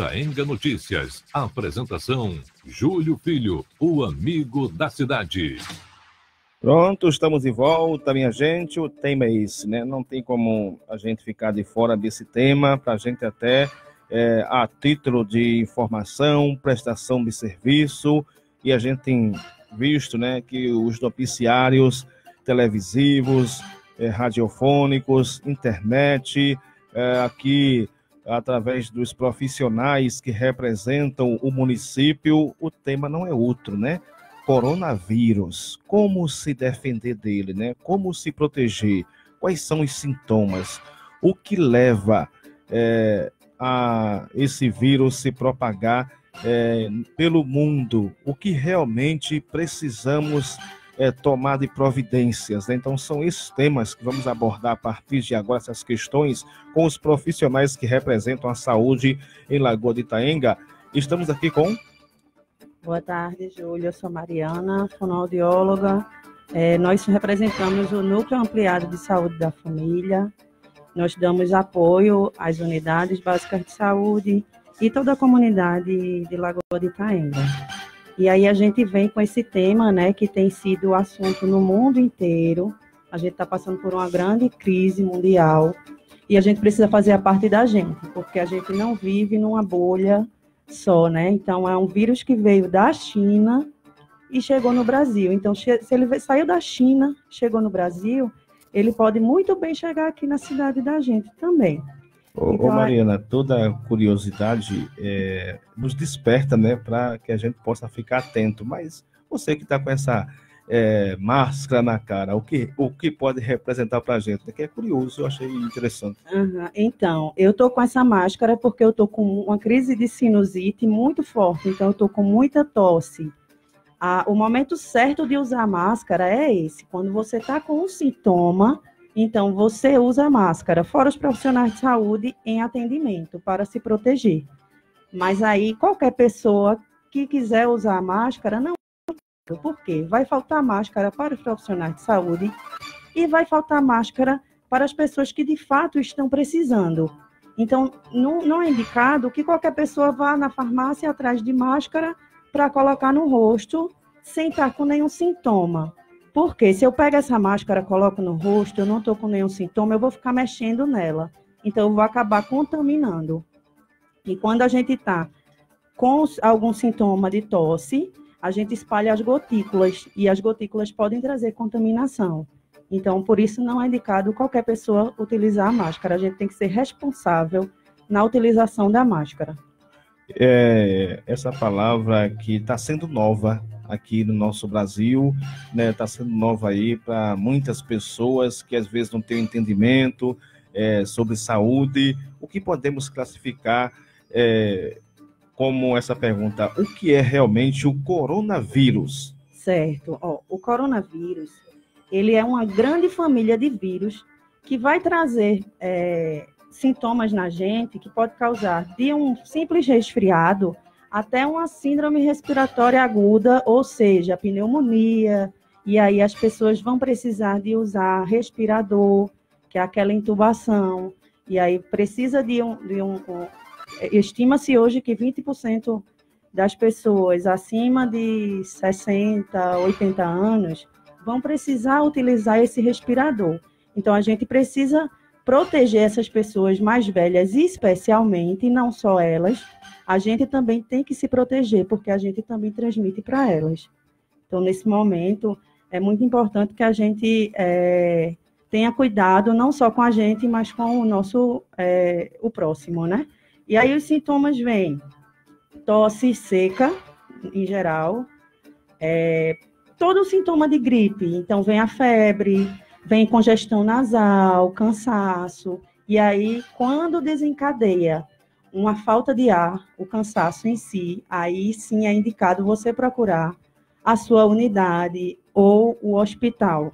Itaenga Notícias. Apresentação: Júlio Filho, o amigo da cidade. Pronto, estamos de volta, minha gente. O tema é esse, né? Não tem como a gente ficar de fora desse tema, para a gente até, a título de informação, prestação de serviço, e a gente tem visto, né, que os noticiários televisivos, radiofônicos, internet, aqui através dos profissionais que representam o município, o tema não é outro, né? Coronavírus, como se defender dele, né? Como se proteger, quais são os sintomas, o que leva a esse vírus se propagar pelo mundo, o que realmente precisamos tomar de providências, né? Então são esses temas que vamos abordar a partir de agora, essas questões, com os profissionais que representam a saúde em Lagoa de Itaenga. Estamos aqui com... Boa tarde, Júlia. Eu sou Mariana, fonoaudióloga. Nós representamos o Núcleo Ampliado de Saúde da Família. Nós damos apoio às unidades básicas de saúde e toda a comunidade de Lagoa de Itaenga. E aí a gente vem com esse tema, né, que tem sido assunto no mundo inteiro. A gente está passando por uma grande crise mundial e a gente precisa fazer a parte da gente, porque a gente não vive numa bolha só, né? Então, é um vírus que veio da China e chegou no Brasil. Então, se ele saiu da China, chegou no Brasil, ele pode muito bem chegar aqui na cidade da gente também. Ô Mariana, toda curiosidade nos desperta, né, para que a gente possa ficar atento. Mas você que está com essa máscara na cara, o que pode representar para a gente? Que é curioso, eu achei interessante. Então, eu estou com essa máscara porque eu estou com uma crise de sinusite muito forte, então eu estou com muita tosse. O momento certo de usar a máscara é esse, quando você está com um sintoma, então você usa a máscara, fora os profissionais de saúde em atendimento, para se proteger. Mas aí, qualquer pessoa que quiser usar a máscara, não. Por quê? Vai faltar máscara para os profissionais de saúde e vai faltar máscara para as pessoas que de fato estão precisando. Então, não é indicado que qualquer pessoa vá na farmácia atrás de máscara para colocar no rosto sem estar com nenhum sintoma. Porque se eu pego essa máscara, coloco no rosto, eu não estou com nenhum sintoma, eu vou ficar mexendo nela. Então, eu vou acabar contaminando. E quando a gente está com algum sintoma de tosse, a gente espalha as gotículas, e as gotículas podem trazer contaminação. Então, por isso, não é indicado qualquer pessoa utilizar a máscara. A gente tem que ser responsável na utilização da máscara. Essa palavra que está sendo nova aqui no nosso Brasil, né? Está sendo nova aí para muitas pessoas que às vezes não têm entendimento sobre saúde. O que podemos classificar como essa pergunta: o que é realmente o coronavírus? Certo. O coronavírus, ele é uma grande família de vírus que vai trazer sintomas na gente, que pode causar de um simples resfriado até uma síndrome respiratória aguda, ou seja, pneumonia, e aí as pessoas vão precisar de usar respirador, que é aquela intubação, e aí precisa estima-se hoje que 20% das pessoas acima de 60, 80 anos vão precisar utilizar esse respirador. Então, a gente precisa proteger essas pessoas mais velhas, especialmente, e não só elas. A gente também tem que se proteger, porque a gente também transmite para elas. Então, nesse momento, é muito importante que a gente tenha cuidado, não só com a gente, mas com o próximo, né? E aí os sintomas vêm tosse seca, em geral, todo sintoma de gripe. Então, vem a febre, vem congestão nasal, cansaço. E aí, quando desencadeia uma falta de ar, o cansaço em si, aí sim é indicado você procurar a sua unidade ou o hospital.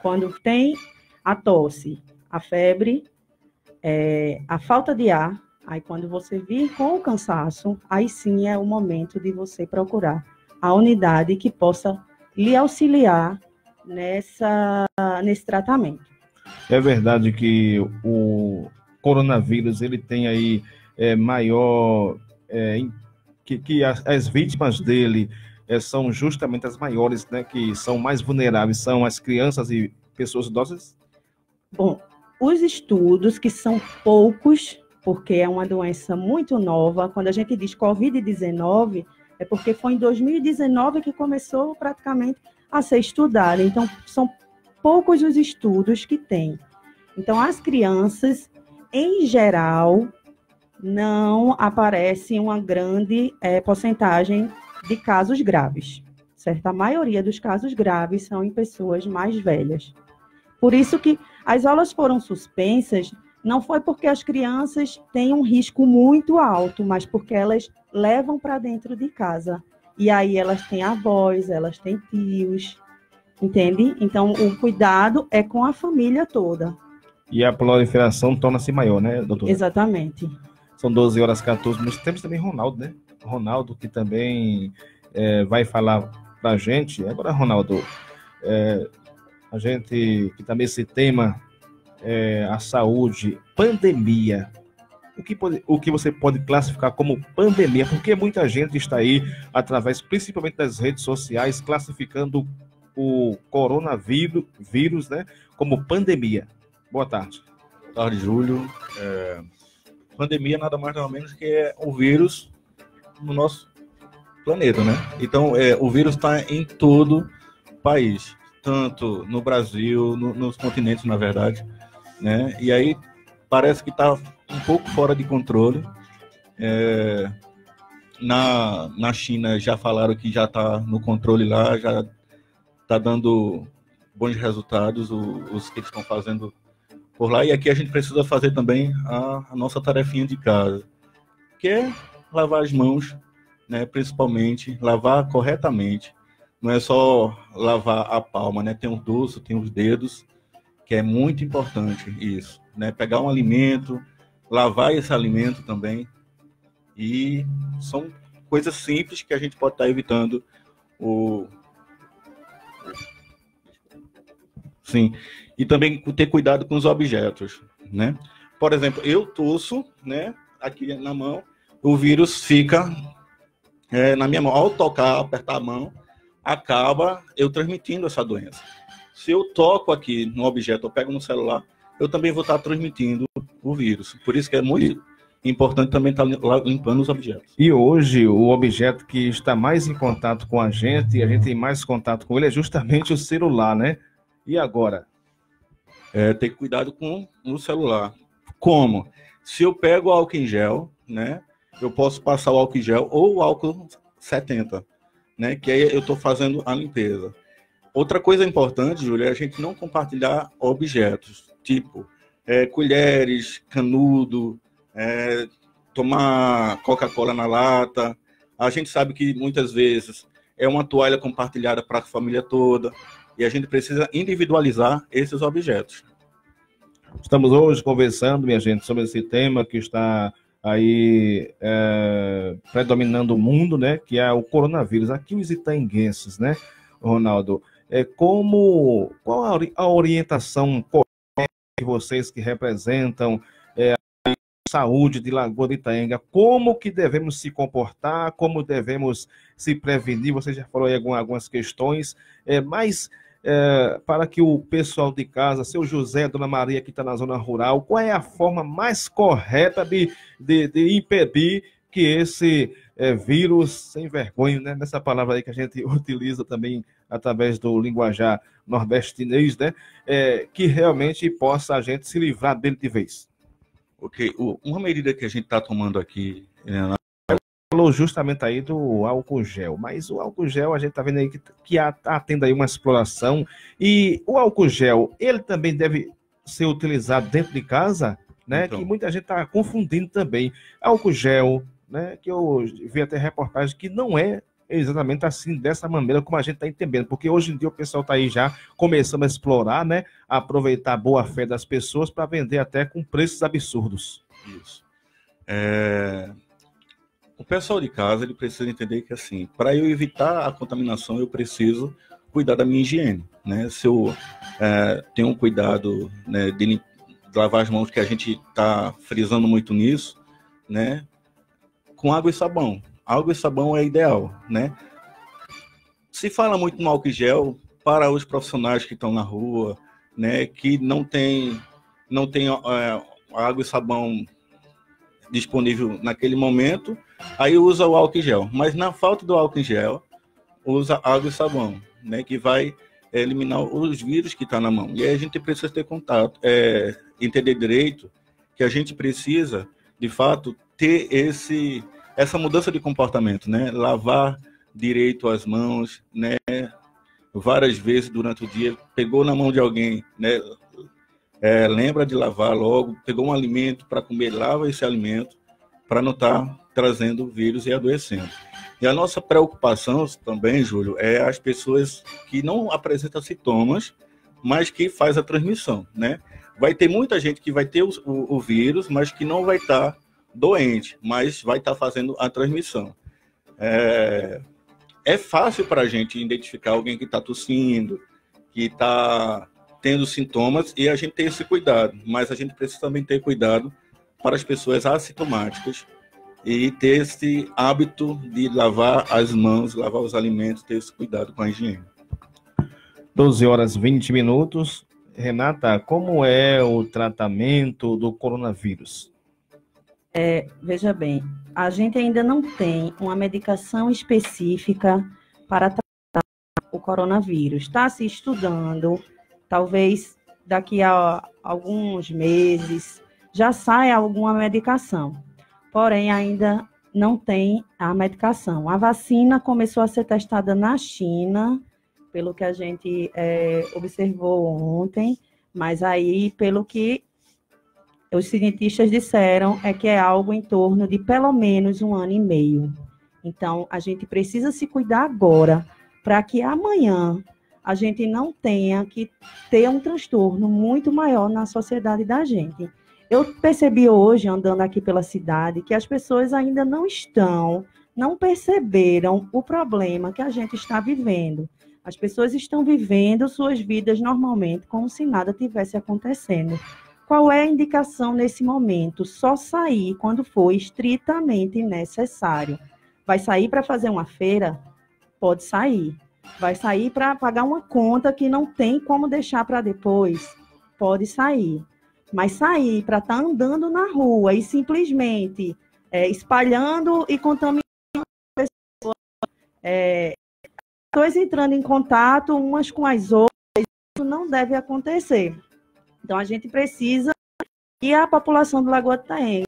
Quando tem a tosse, a febre, a falta de ar, aí quando você vir com o cansaço, aí sim é o momento de você procurar a unidade que possa lhe auxiliar nesse tratamento. É verdade que o coronavírus ele tem aí maior que as vítimas dele são justamente as maiores, né, que são mais vulneráveis, são as crianças e pessoas idosas? Bom, os estudos, que são poucos, porque é uma doença muito nova, quando a gente diz Covid-19, é porque foi em 2019 que começou praticamente a ser estudado. Então, são poucos os estudos que tem. Então, as crianças, em geral, não aparece uma grande porcentagem de casos graves, certo? A maioria dos casos graves são em pessoas mais velhas. Por isso que as aulas foram suspensas, não foi porque as crianças têm um risco muito alto, mas porque elas levam para dentro de casa. E aí elas têm avós, elas têm tios, entende? Então, o cuidado é com a família toda. E a proliferação torna-se maior, né, doutora? Exatamente. São 12h14 minutos. Temos também Ronaldo, né? Ronaldo, que também vai falar para a gente. Agora, Ronaldo, a gente que também esse tema a saúde, pandemia. O que você pode classificar como pandemia? Porque muita gente está aí, através principalmente das redes sociais, classificando o coronavírus, né, como pandemia. Boa tarde. Boa tarde, Júlio. Pandemia nada mais nada menos que é o vírus no nosso planeta, né? Então, o vírus está em todo o país, tanto no Brasil, nos continentes, na verdade, né? E aí parece que está um pouco fora de controle. Na China já falaram que já está no controle lá, já está dando bons resultados os que eles estão fazendo por lá. E aqui a gente precisa fazer também a nossa tarefinha de casa, que é lavar as mãos, né? Principalmente lavar corretamente. Não é só lavar a palma, né? Tem os dorsos, tem os dedos, que é muito importante isso, né? Pegar um alimento, lavar esse alimento também. E são coisas simples que a gente pode estar evitando Sim. E também ter cuidado com os objetos, né? Por exemplo, eu tosso, né? Aqui na mão, o vírus fica na minha mão. Ao tocar, apertar a mão, acaba eu transmitindo essa doença. Se eu toco aqui no objeto, eu pego no celular, eu também vou estar transmitindo o vírus. Por isso que é muito importante também estar limpando os objetos. E hoje, o objeto que está mais em contato com a gente, e a gente tem mais contato com ele, é justamente o celular, né? E agora? Ter cuidado com o celular. Como? Se eu pego o álcool em gel, né? Eu posso passar o álcool em gel ou o álcool 70, né? Que aí eu estou fazendo a limpeza. Outra coisa importante, Júlia, é a gente não compartilhar objetos, tipo colheres, canudo, tomar Coca-Cola na lata. A gente sabe que muitas vezes é uma toalha compartilhada para a família toda. E a gente precisa individualizar esses objetos. Estamos hoje conversando, minha gente, sobre esse tema que está aí predominando o mundo, né? Que é o coronavírus. Aqui os itanguenses, né, Ronaldo? Qual a orientação correta de vocês que representam a saúde de Lagoa de Itaenga? Como que devemos se comportar? Como devemos se prevenir? Você já falou aí algumas questões, mas para que o pessoal de casa, seu José, Dona Maria, que está na zona rural, qual é a forma mais correta de impedir que esse vírus, sem vergonha, né, nessa palavra aí que a gente utiliza também através do linguajar nordestinês, né, que realmente possa a gente se livrar dele de vez? Ok, uma medida que a gente está tomando aqui falou justamente aí do álcool gel, mas o álcool gel a gente está vendo aí que está tendo aí uma exploração, e o álcool gel, ele também deve ser utilizado dentro de casa, né? Então, que muita gente está confundindo também. Álcool gel, né? Que eu vi até reportagem que não é exatamente assim, dessa maneira como a gente está entendendo, porque hoje em dia o pessoal está aí já começando a explorar, né? A aproveitar a boa fé das pessoas para vender até com preços absurdos. Isso. O pessoal de casa, ele precisa entender que, assim, para eu evitar a contaminação, eu preciso cuidar da minha higiene, né? Se eu tenho um cuidado, né, de lavar as mãos, que a gente está frisando muito nisso, né? com água e sabão. Água e sabão é ideal, né? Se fala muito no álcool gel para os profissionais que estão na rua, né, que não tem água e sabão disponível naquele momento, aí usa o álcool gel. Mas na falta do álcool gel, usa água e sabão, né, que vai eliminar os vírus que estão na mão. E aí a gente precisa ter contato, entender direito que a gente precisa, de fato, ter essa mudança de comportamento, né? Lavar direito as mãos, né? Várias vezes durante o dia, pegou na mão de alguém, né? Lembra de lavar logo, pegou um alimento para comer, lava esse alimento para não estar trazendo vírus e adoecendo. E a nossa preocupação também, Júlio, é as pessoas que não apresentam sintomas, mas que faz a transmissão, né? Vai ter muita gente que vai ter o vírus, mas que não vai estar doente, mas vai estar fazendo a transmissão. É fácil para a gente identificar alguém que está tossindo, que está tendo sintomas, e a gente tem esse cuidado, mas a gente precisa também ter cuidado para as pessoas assintomáticas e ter esse hábito de lavar as mãos, lavar os alimentos, ter esse cuidado com a higiene. 12h20. Renata, como é o tratamento do coronavírus? Veja bem, a gente ainda não tem uma medicação específica para tratar o coronavírus. Está se estudando, talvez daqui a alguns meses já saia alguma medicação. Porém, ainda não tem a medicação. A vacina começou a ser testada na China, pelo que a gente observou ontem, mas aí, pelo que os cientistas disseram, é que é algo em torno de pelo menos 1 ano e meio. Então, a gente precisa se cuidar agora, para que amanhã a gente não tenha que ter um transtorno muito maior na sociedade da gente. Eu percebi hoje, andando aqui pela cidade, que as pessoas ainda não perceberam o problema que a gente está vivendo. As pessoas estão vivendo suas vidas normalmente, como se nada tivesse acontecendo. Qual é a indicação nesse momento? Só sair quando for estritamente necessário. Vai sair para fazer uma feira? Pode sair. Vai sair para pagar uma conta que não tem como deixar para depois? Pode sair. Mas sair para estar andando na rua e simplesmente espalhando e contaminando pessoas, pessoas entrando em contato umas com as outras, isso não deve acontecer. Então, a gente precisa que a população do Lagoa do Itaenga,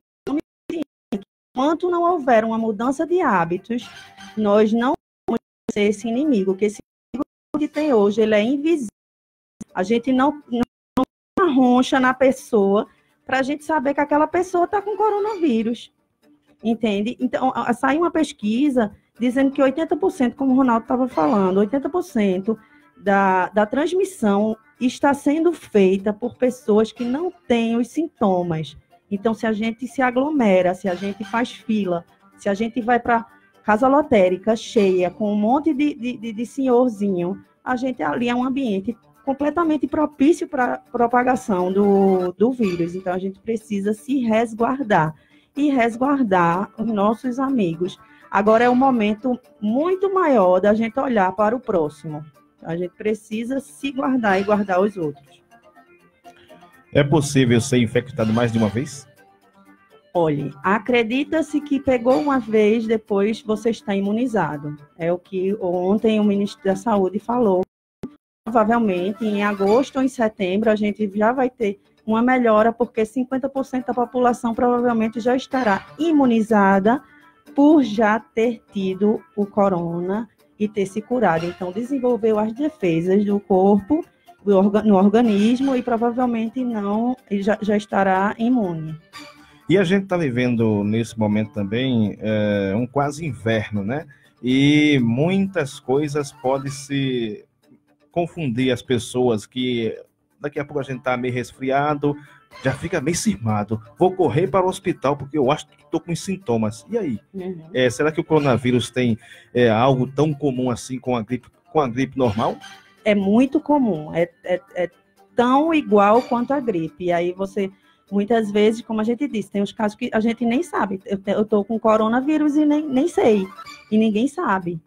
enquanto não houver uma mudança de hábitos, nós não vamos ser esse inimigo, que esse inimigo que tem hoje, ele é invisível. A gente não roncha na pessoa para a gente saber que aquela pessoa está com coronavírus, entende? Então, saiu uma pesquisa dizendo que 80%, como o Ronaldo estava falando, 80% da transmissão está sendo feita por pessoas que não têm os sintomas. Então, se a gente se aglomera, se a gente faz fila, se a gente vai para casa lotérica cheia, com um monte de senhorzinho, a gente ali é um ambiente completamente propício para a propagação do vírus. Então, a gente precisa se resguardar e resguardar os nossos amigos. Agora é um momento muito maior da gente olhar para o próximo. A gente precisa se guardar e guardar os outros. É possível ser infectado mais de uma vez? Olhe, acredita-se que pegou uma vez, depois você está imunizado. É o que ontem o ministro da Saúde falou. Provavelmente em agosto ou em setembro a gente já vai ter uma melhora, porque 50% da população provavelmente já estará imunizada por já ter tido o corona e ter se curado. Então, desenvolveu as defesas do corpo, no organismo, e provavelmente já estará imune. E a gente está vivendo nesse momento também um quase inverno, né? E muitas coisas podem se confundir as pessoas, que daqui a pouco a gente está meio resfriado, já fica meio cismado. Vou correr para o hospital porque eu acho que estou com sintomas. E aí? Uhum. Será que o coronavírus tem algo tão comum assim com a gripe normal? É muito comum. É tão igual quanto a gripe. E aí você Muitas vezes, como a gente disse, tem os casos que a gente nem sabe. Eu estou com coronavírus e nem sei, e ninguém sabe.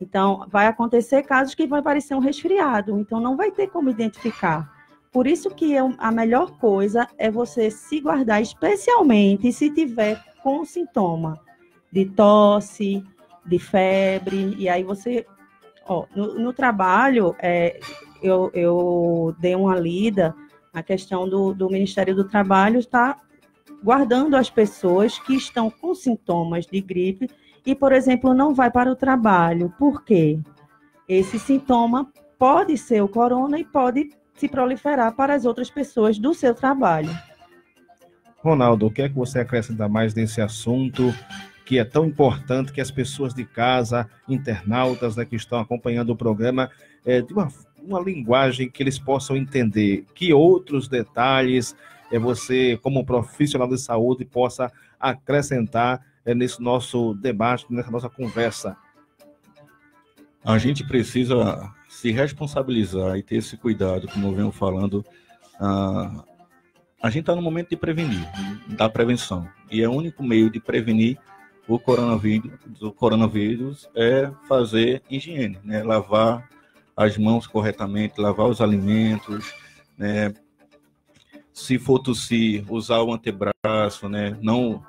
Então, vai acontecer casos que vai parecer um resfriado, então não vai ter como identificar. Por isso que a melhor coisa é você se guardar, especialmente se tiver com sintoma de tosse, de febre, e aí você... no trabalho, eu dei uma lida, a questão do Ministério do Trabalho está guardando as pessoas que estão com sintomas de gripe e, por exemplo, não vai para o trabalho. Por quê? Esse sintoma pode ser o corona e pode se proliferar para as outras pessoas do seu trabalho. Ronaldo, o que é que você acrescenta mais nesse assunto que é tão importante que as pessoas de casa, internautas, né, que estão acompanhando o programa, de uma linguagem que eles possam entender? Que outros detalhes você, como profissional de saúde, possa acrescentar nesse nosso debate, nessa nossa conversa? A gente precisa se responsabilizar e ter esse cuidado, como eu venho falando. A gente está no momento de prevenir, da prevenção. E é o único meio de prevenir o coronavírus é fazer higiene, né? Lavar as mãos corretamente, lavar os alimentos, né? Se for tossir, usar o antebraço, né? Não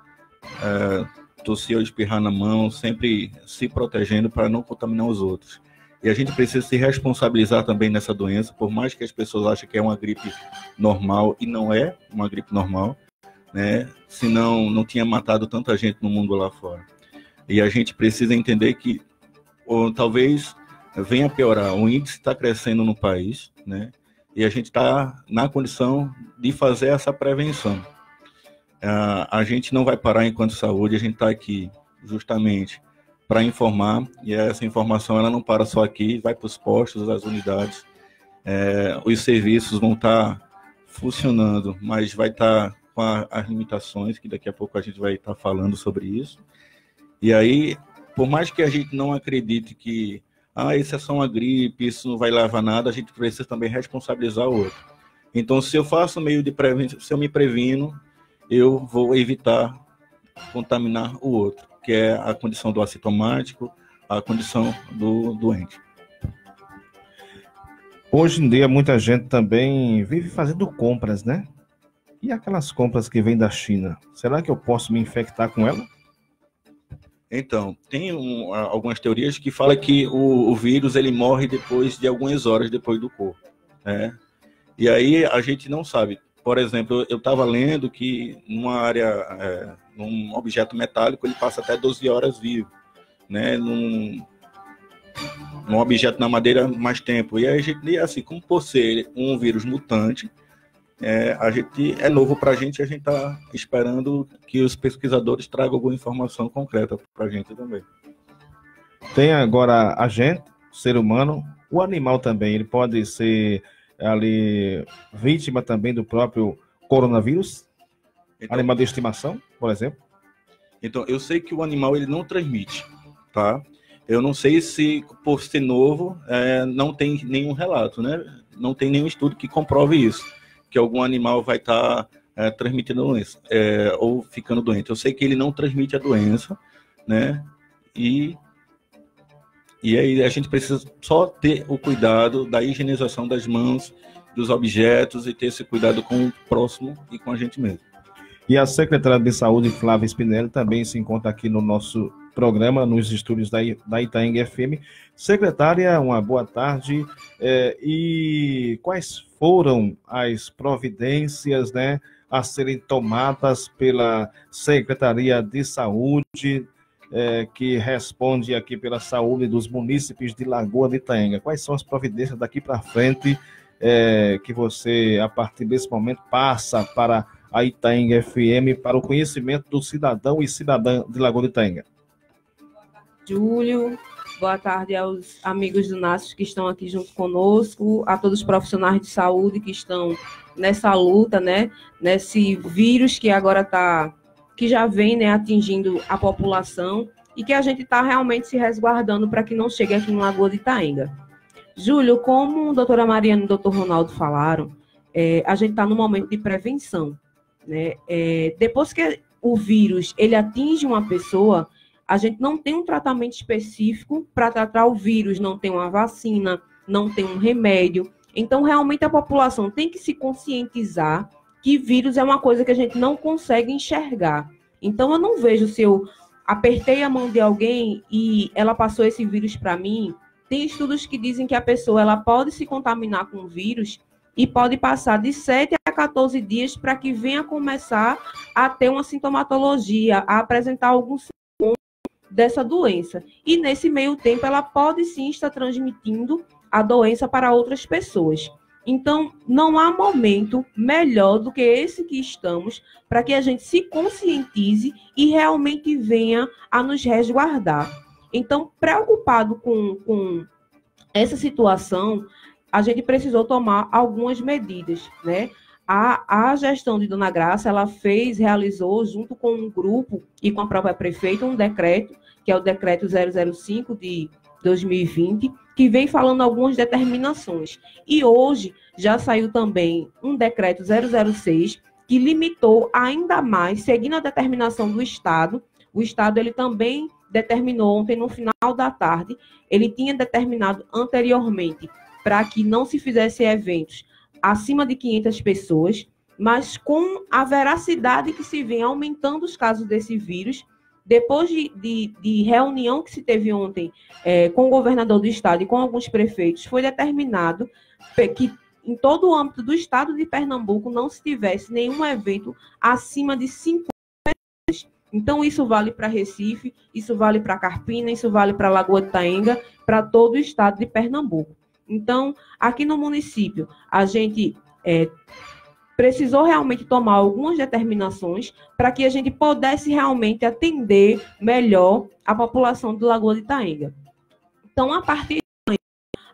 tossir ou espirrar na mão, sempre se protegendo para não contaminar os outros. E a gente precisa se responsabilizar também nessa doença, por mais que as pessoas achem que é uma gripe normal, e não é uma gripe normal, né? Senão não tinha matado tanta gente no mundo lá fora. E a gente precisa entender que talvez venha a piorar. O índice está crescendo no país, né? E a gente está na condição de fazer essa prevenção. A gente não vai parar enquanto saúde, a gente está aqui justamente para informar, e essa informação ela não para só aqui, vai para os postos, as unidades, os serviços vão estar funcionando, mas vai estar com as limitações, que daqui a pouco a gente vai estar falando sobre isso. E aí, por mais que a gente não acredite que isso é só uma gripe, isso não vai levar nada, a gente precisa também responsabilizar o outro. Então, se eu faço meio de prevenção, se eu me previno, eu vou evitar contaminar o outro, que é a condição do assintomático, a condição do doente. Hoje em dia, muita gente também vive fazendo compras, né? E aquelas compras que vêm da China, será que eu posso me infectar com ela? Então, tem algumas teorias que falam que o vírus ele morre depois de algumas horas depois do corpo, né? E aí a gente não sabe. Por exemplo, eu estava lendo que numa área, num objeto metálico, ele passa até 12 horas vivo, né? Num objeto na madeira, mais tempo. E aí a gente, assim, como por ser um vírus mutante, a gente é novo para a gente está esperando que os pesquisadores tragam alguma informação concreta para a gente também. Tem agora a gente, o ser humano, o animal também, ele pode ser ali vítima também do próprio coronavírus? Então, animal de estimação, por exemplo? Então, eu sei que o animal ele não transmite, tá? Eu não sei se, por ser novo, não tem nenhum relato, né? Não tem nenhum estudo que comprove isso, que algum animal vai estar transmitindo a doença, ou ficando doente. Eu sei que ele não transmite a doença, né? E aí a gente precisa só ter o cuidado da higienização das mãos, dos objetos, e ter esse cuidado com o próximo e com a gente mesmo. E a secretária de Saúde, Flávia Spinelli, também se encontra aqui no nosso programa, nos estúdios da Itaenga FM. Secretária, uma boa tarde. E quais foram as providências, né, a serem tomadas pela Secretaria de Saúde, que responde aqui pela saúde dos munícipes de Lagoa de Itaenga? Quais são as providências daqui para frente que você, a partir desse momento, passa para a Itaenga FM, para o conhecimento do cidadão e cidadã de Lagoa de Itaenga? Júlio, boa tarde aos amigos do NASF que estão aqui junto conosco, a todos os profissionais de saúde que estão nessa luta, né, nesse vírus que agora que já vem, né, atingindo a população, e que a gente está realmente se resguardando para que não chegue aqui em Lagoa de Itaenga. Júlio, como a doutora Mariana e o doutor Ronaldo falaram, a gente está no momento de prevenção, né? Depois que o vírus ele atinge uma pessoa, a gente não tem um tratamento específico para tratar o vírus, não tem uma vacina, não tem um remédio. Então, realmente, a população tem que se conscientizar que vírus é uma coisa que a gente não consegue enxergar. Então, eu não vejo se eu apertei a mão de alguém e ela passou esse vírus para mim. Tem estudos que dizem que a pessoa ela pode se contaminar com o vírus e pode passar de 7 a 14 dias para que venha começar a ter uma sintomatologia, a apresentar algum sintoma dessa doença. E nesse meio tempo, ela pode sim estar transmitindo a doença para outras pessoas. Então, não há momento melhor do que esse que estamos para que a gente se conscientize e realmente venha a nos resguardar. Então, preocupado com essa situação, a gente precisou tomar algumas medidas, né? A gestão de Dona Graça, ela realizou, junto com um grupo e com a própria prefeita, um decreto, que é o decreto 005 de 2020, que vem falando algumas determinações. E hoje já saiu também um decreto 006, que limitou ainda mais, seguindo a determinação do Estado. O Estado ele também determinou ontem, no final da tarde, ele tinha determinado anteriormente para que não se fizesse eventos acima de 500 pessoas, mas com a veracidade que se vem aumentando os casos desse vírus. Depois de reunião que se teve ontem com o governador do estado e com alguns prefeitos, foi determinado que em todo o âmbito do estado de Pernambuco não se tivesse nenhum evento acima de 50 pessoas. Então, isso vale para Recife, isso vale para Carpina, isso vale para Lagoa de Itaenga, para todo o estado de Pernambuco. Então, aqui no município, a gente precisou realmente tomar algumas determinações para que a gente pudesse realmente atender melhor a população do Lagoa de Itaenga. Então, a partir de amanhã,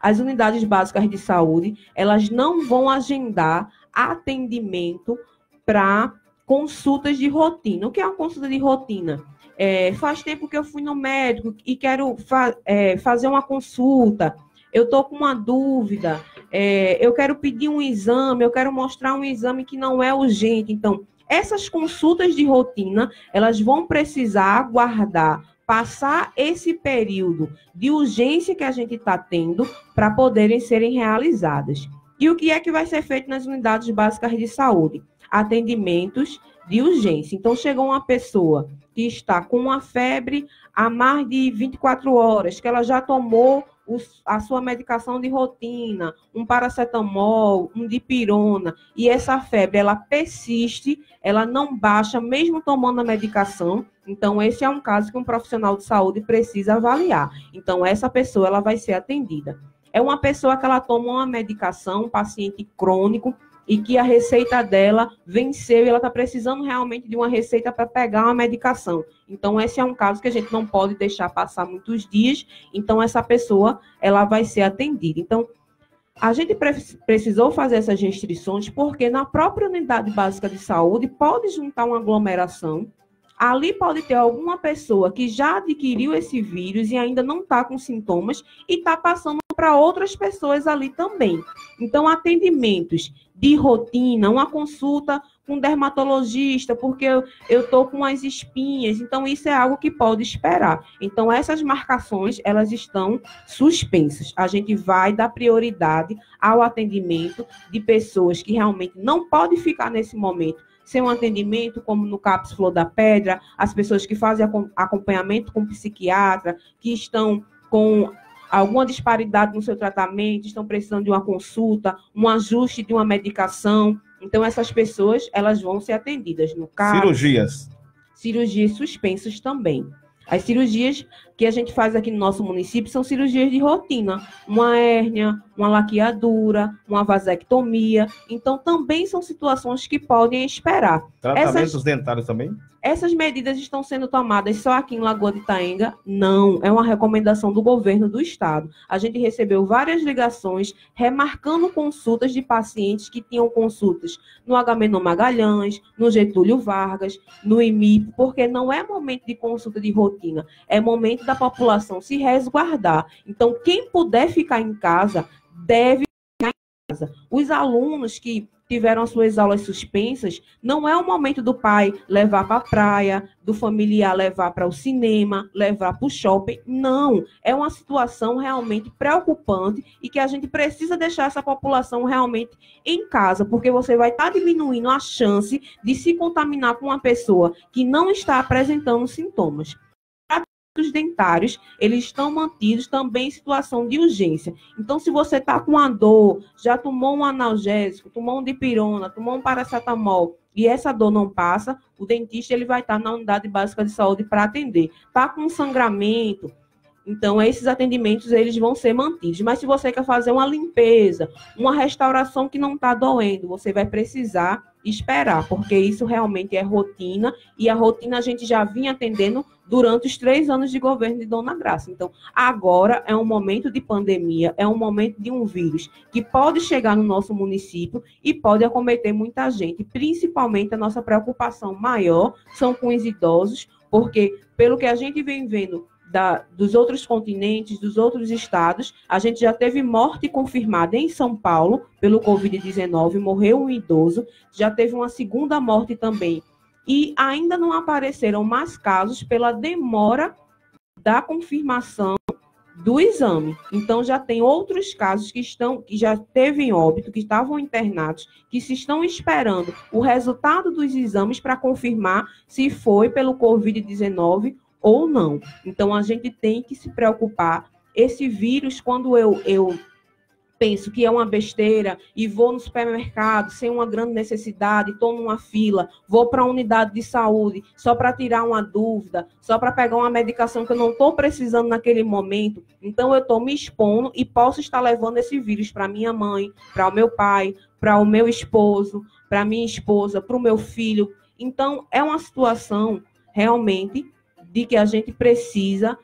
as unidades básicas de saúde, elas não vão agendar atendimento para consultas de rotina. O que é uma consulta de rotina? Faz tempo que eu fui no médico e quero fazer uma consulta, eu estou com uma dúvida, eu quero pedir um exame, eu quero mostrar um exame que não é urgente. Então, essas consultas de rotina, elas vão precisar aguardar, passar esse período de urgência que a gente está tendo para poderem serem realizadas. E o que é que vai ser feito nas unidades básicas de saúde? Atendimentos de urgência. Então, chegou uma pessoa que está com uma febre há mais de 24 horas, que ela já tomou a sua medicação de rotina, um paracetamol, um dipirona, e essa febre, ela persiste, ela não baixa, mesmo tomando a medicação. Então, esse é um caso que um profissional de saúde precisa avaliar. Então, essa pessoa, ela vai ser atendida. É uma pessoa que ela toma uma medicação, um paciente crônico, e que a receita dela venceu e ela está precisando realmente de uma receita para pegar uma medicação. Então, esse é um caso que a gente não pode deixar passar muitos dias. Então, essa pessoa, ela vai ser atendida. Então, a gente precisou fazer essas restrições porque na própria unidade básica de saúde pode juntar uma aglomeração. Ali pode ter alguma pessoa que já adquiriu esse vírus e ainda não está com sintomas e está passando para outras pessoas ali também. Então, atendimentos de rotina, uma consulta com um dermatologista, porque eu estou com as espinhas, então isso é algo que pode esperar. Então, essas marcações, elas estão suspensas. A gente vai dar prioridade ao atendimento de pessoas que realmente não podem ficar nesse momento sem um atendimento, como no CAPS Flor da Pedra, as pessoas que fazem acompanhamento com psiquiatra, que estão com alguma disparidade no seu tratamento, estão precisando de uma consulta, um ajuste de uma medicação. Então, essas pessoas, elas vão ser atendidas no CAPS. Cirurgias suspensas também. As cirurgias que a gente faz aqui no nosso município são cirurgias de rotina. Uma hérnia, uma laqueadura, uma vasectomia. Então, também são situações que podem esperar. Tratamentos dentários também? Essas medidas estão sendo tomadas só aqui em Lagoa de Itaenga? Não, é uma recomendação do governo do estado. A gente recebeu várias ligações remarcando consultas de pacientes que tinham consultas no Agamenon Magalhães, no Getúlio Vargas, no IMIP, porque não é momento de consulta de rotina, é momento da população se resguardar. Então, quem puder ficar em casa, deve ficar em casa. Os alunos que tiveram as suas aulas suspensas, não é o momento do pai levar para a praia, do familiar levar para o cinema, levar para o shopping. Não, é uma situação realmente preocupante e que a gente precisa deixar essa população realmente em casa, porque você vai estar diminuindo a chance de se contaminar com uma pessoa que não está apresentando sintomas. Os dentários, eles estão mantidos também em situação de urgência. Então, se você está com uma dor, já tomou um analgésico, tomou um dipirona, tomou um paracetamol e essa dor não passa, o dentista ele vai estar na unidade básica de saúde para atender. Está com sangramento, então esses atendimentos eles vão ser mantidos. Mas se você quer fazer uma limpeza, uma restauração que não está doendo, você vai precisar esperar, porque isso realmente é rotina, e a rotina a gente já vinha atendendo durante os 3 anos de governo de Dona Graça. Então, agora é um momento de pandemia, é um momento de um vírus que pode chegar no nosso município e pode acometer muita gente. Principalmente a nossa preocupação maior são com os idosos, porque pelo que a gente vem vendo dos outros continentes, dos outros estados, a gente já teve morte confirmada em São Paulo pelo Covid-19, morreu um idoso, já teve uma segunda morte também. E ainda não apareceram mais casos pela demora da confirmação do exame. Então, já tem outros casos que já teve óbito, que estavam internados, que se estão esperando o resultado dos exames para confirmar se foi pelo Covid-19 ou não. Então, a gente tem que se preocupar. Esse vírus, quando eu penso que é uma besteira e vou no supermercado sem uma grande necessidade, estou numa fila, vou para a unidade de saúde só para tirar uma dúvida, só para pegar uma medicação que eu não estou precisando naquele momento, então eu estou me expondo e posso estar levando esse vírus para minha mãe, para o meu pai, para o meu esposo, para minha esposa, para o meu filho. Então, é uma situação realmente de que a gente precisa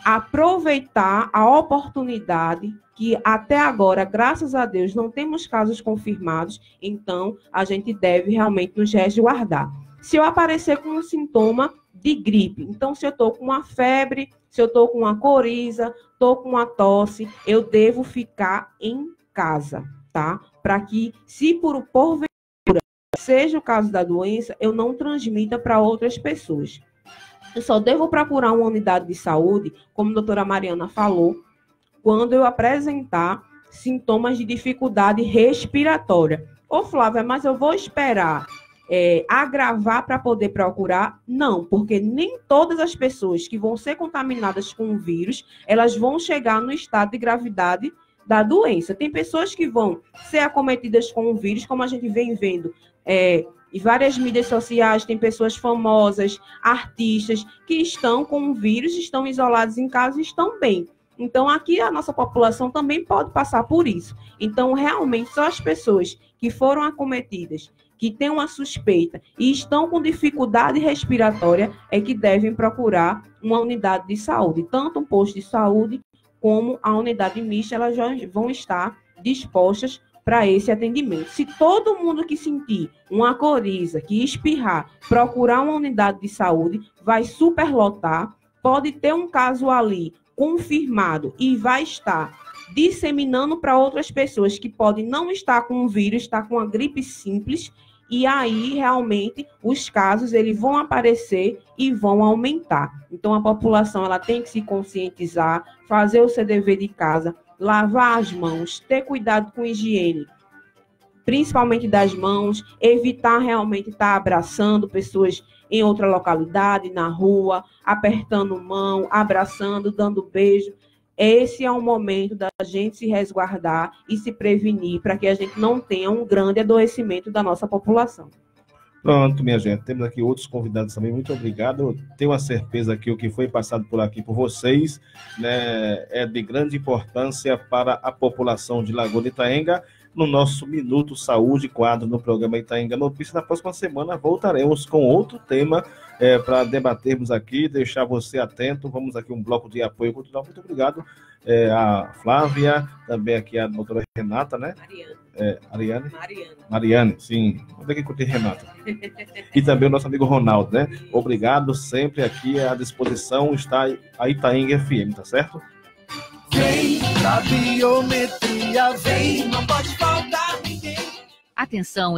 aproveitar a oportunidade que até agora, graças a Deus, não temos casos confirmados, então a gente deve realmente nos resguardar. Se eu aparecer com um sintoma de gripe, então se eu estou com uma febre, se eu estou com uma coriza, estou com uma tosse, eu devo ficar em casa, tá? Para que, se porventura seja o caso da doença, eu não transmita para outras pessoas. Eu só devo procurar uma unidade de saúde, como a doutora Mariana falou, quando eu apresentar sintomas de dificuldade respiratória. Ô, Flávia, mas eu vou esperar agravar para poder procurar? Não, porque nem todas as pessoas que vão ser contaminadas com o vírus, elas vão chegar no estado de gravidade da doença. Tem pessoas que vão ser acometidas com o vírus, como a gente vem vendo em várias mídias sociais, tem pessoas famosas, artistas, que estão com o vírus, estão isolados em casa e estão bem. Então, aqui a nossa população também pode passar por isso. Então, realmente, só as pessoas que foram acometidas, que têm uma suspeita e estão com dificuldade respiratória, é que devem procurar uma unidade de saúde. Tanto um posto de saúde como a unidade mista, elas já vão estar dispostas para esse atendimento. Se todo mundo que sentir uma coriza, que espirrar, procurar uma unidade de saúde, vai superlotar, pode ter um caso ali confirmado e vai estar disseminando para outras pessoas que podem não estar com o vírus, estar com a gripe simples, e aí realmente os casos eles vão aparecer e vão aumentar. Então a população ela tem que se conscientizar, fazer o seu dever de casa, lavar as mãos, ter cuidado com higiene, principalmente das mãos, evitar realmente estar abraçando pessoas em outra localidade, na rua, apertando mão, abraçando, dando beijo. Esse é o momento da gente se resguardar e se prevenir para que a gente não tenha um grande adoecimento da nossa população. Pronto, minha gente, temos aqui outros convidados também, muito obrigado. Eu tenho a certeza que o que foi passado por aqui por vocês, né, é de grande importância para a população de Lagoa de Itaenga. No nosso Minuto Saúde, quadro no programa Itaenga Notícias. Na próxima semana voltaremos com outro tema para debatermos aqui, deixar você atento. Vamos aqui um bloco de apoio cultural. Muito obrigado a Flávia, também aqui a doutora Renata, né? Mariane, sim. Vamos ver que curtir Renata. E também o nosso amigo Ronaldo, né? Obrigado, sempre aqui à disposição está a Itaenga FM, tá certo? Vem pra biometria, vem, não pode faltar ninguém. Atenção,